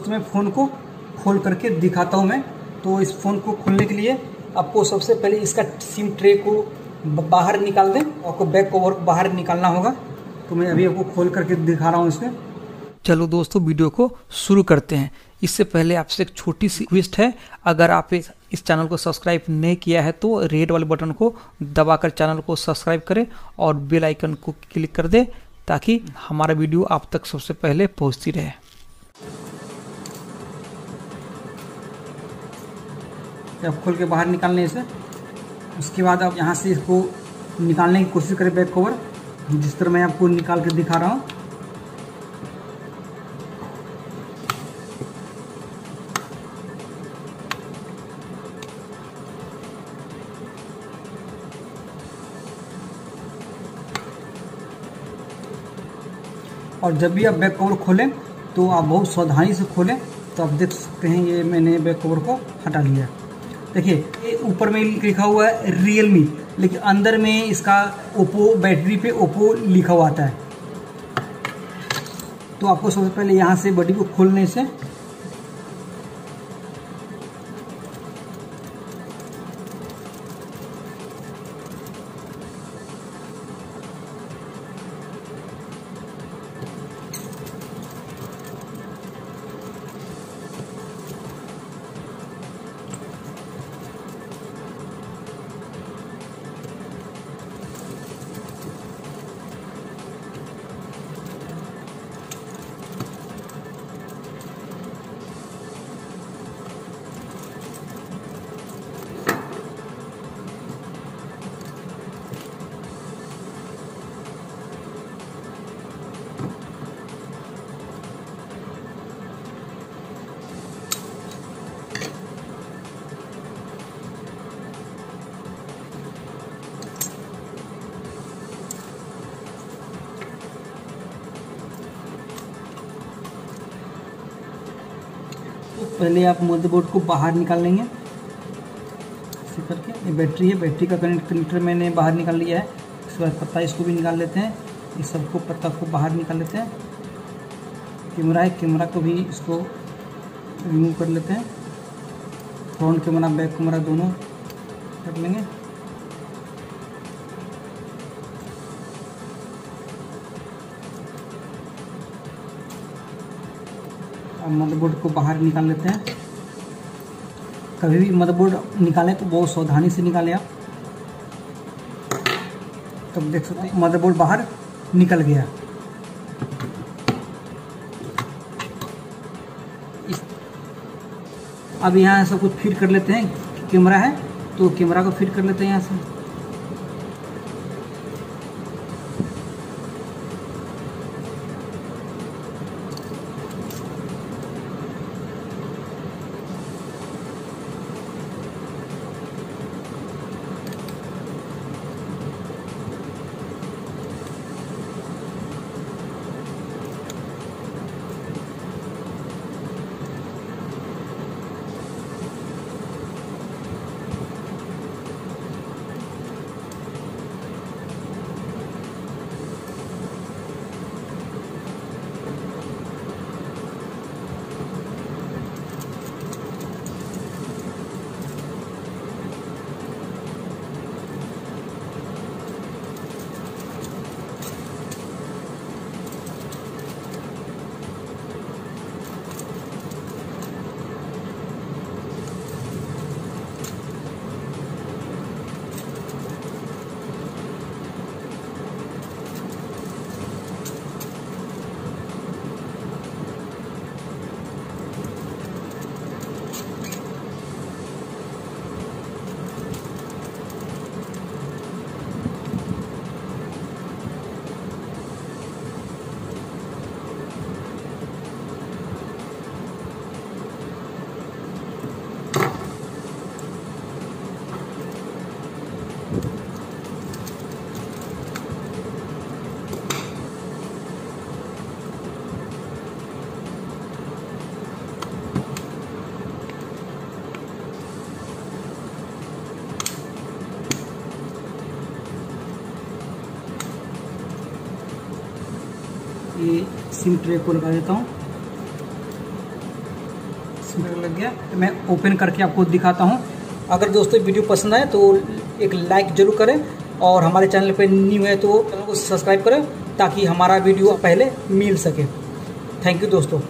दोस्तों मैं फ़ोन को खोल करके दिखाता हूँ मैं। तो इस फ़ोन को खोलने के लिए आपको सबसे पहले इसका सिम ट्रे को बाहर निकाल दें, आपको बैक कवर को बाहर निकालना होगा। तो मैं अभी आपको खोल करके दिखा रहा हूँ इसमें। चलो दोस्तों वीडियो को शुरू करते हैं। इससे पहले आपसे एक छोटी सी रिक्वेस्ट है, अगर आप इस चैनल को सब्सक्राइब नहीं किया है तो रेड वाले बटन को दबाकर चैनल को सब्सक्राइब करें और बेल आइकन को क्लिक कर दें ताकि हमारा वीडियो आप तक सबसे पहले पहुंचती रहे। आप खोल के बाहर निकाल लें इसे। उसके बाद आप यहाँ से इसको निकालने की कोशिश करें बैक कवर, जिस तरह मैं आपको निकाल के दिखा रहा हूँ। और जब भी आप बैक कवर खोलें तो आप बहुत सावधानी से खोलें। तो आप देख सकते हैं ये मैंने बैक कवर को हटा लिया। देखिए ये ऊपर में लिखा हुआ है रियलमी, लेकिन अंदर में इसका ओप्पो बैटरी पे ओप्पो लिखा हुआ आता है। तो आपको सबसे पहले यहाँ से बॉडी को खोलने से पहले आप मदरबोर्ड को बाहर निकाल लेंगे ऐसे करके। ये बैटरी है, बैटरी का कनेक्टर मैंने बाहर निकाल लिया है। इसके बाद पत्ता इसको भी निकाल लेते हैं, इस सबको पत्ता को बाहर निकाल लेते हैं। कैमरा है, कैमरा को भी इसको रिमूव कर लेते हैं। फ्रंट कैमरा बैक कैमरा दोनों कर लेंगे। मदरबोर्ड को बाहर निकाल लेते हैं। कभी भी मदरबोर्ड निकालें तो बहुत सावधानी से निकालें आप। तो देख सकते हैं मदरबोर्ड बाहर निकल गया। अब यहाँ सब कुछ फिट कर लेते हैं। कैमरा है तो कैमरा को फिट कर लेते हैं यहाँ से। ये सिम ट्रे को लगा देता हूँ। लग गया। मैं ओपन करके आपको दिखाता हूँ। अगर दोस्तों वीडियो पसंद आए तो एक लाइक ज़रूर करें और हमारे चैनल पे न्यू है तो चैनल को सब्सक्राइब करें ताकि हमारा वीडियो पहले मिल सके। थैंक यू दोस्तों।